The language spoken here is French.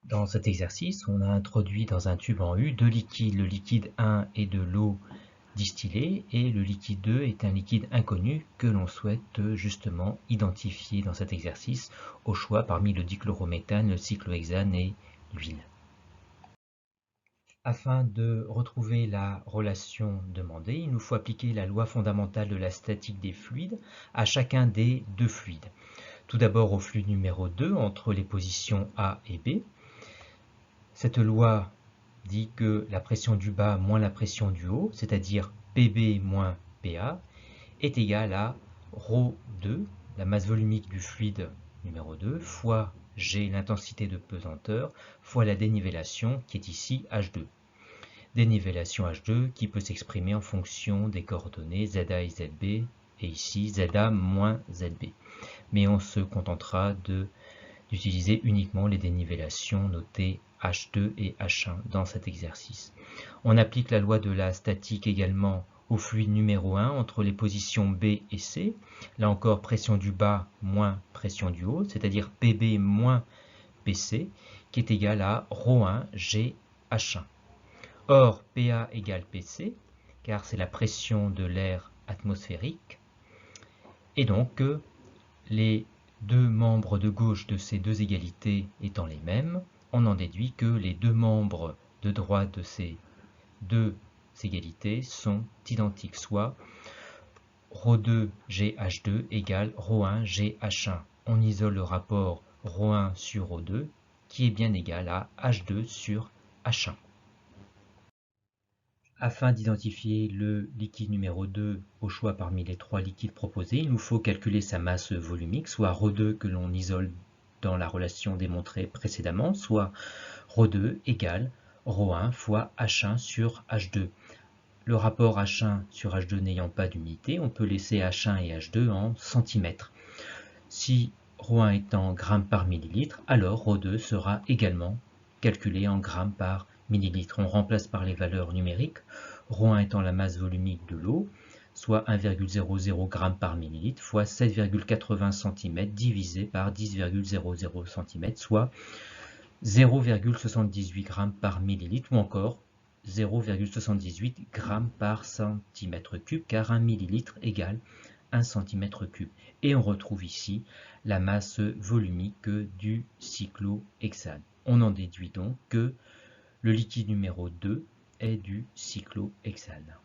Dans cet exercice, on a introduit dans un tube en U deux liquides. Le liquide 1 est de l'eau distillée et le liquide 2 est un liquide inconnu que l'on souhaite justement identifier dans cet exercice au choix parmi le dichlorométhane, le cyclohexane et l'huile. Afin de retrouver la relation demandée, il nous faut appliquer la loi fondamentale de la statique des fluides à chacun des deux fluides. Tout d'abord au flux numéro 2 entre les positions A et B. Cette loi dit que la pression du bas moins la pression du haut, c'est-à-dire PB moins PA, est égale à ρ2, la masse volumique du fluide numéro 2, fois G, l'intensité de pesanteur, fois la dénivellation, qui est ici H2. Dénivellation H2 qui peut s'exprimer en fonction des coordonnées ZA et ZB, et ici ZA moins ZB. Mais on se contentera d'utiliser uniquement les dénivellations notées H2 et H1 dans cet exercice. On applique la loi de la statique également au fluide numéro 1 entre les positions B et C. Là encore, pression du bas moins pression du haut, c'est-à-dire PB moins PC, qui est égal à ρ1 G H1. Or, PA égale PC, car c'est la pression de l'air atmosphérique, et donc les deux membres de gauche de ces deux égalités étant les mêmes, on en déduit que les deux membres de droite de ces deux égalités sont identiques, soit ρ2 GH2 égale ρ1 GH1. On isole le rapport ρ1 sur ρ2 qui est bien égal à H2 sur H1. Afin d'identifier le liquide numéro 2 au choix parmi les trois liquides proposés, il nous faut calculer sa masse volumique, soit ρ2 que l'on isole dans la relation démontrée précédemment, soit ρ2 égale ρ1 fois H1 sur H2. Le rapport H1 sur H2 n'ayant pas d'unité, on peut laisser H1 et H2 en centimètres. Si ρ1 est en grammes par millilitre, alors ρ2 sera également calculé en grammes par millilitre. On remplace par les valeurs numériques, ρ1 étant la masse volumique de l'eau, soit 1,00 g par millilitre, fois 7,80 cm divisé par 10,00 cm, soit 0,78 g par millilitre, ou encore 0,78 g par centimètre cube, car 1 millilitre égale 1 cm cube. Et on retrouve ici la masse volumique du cyclohexane. On en déduit donc que le liquide numéro 2 est du cyclohexane.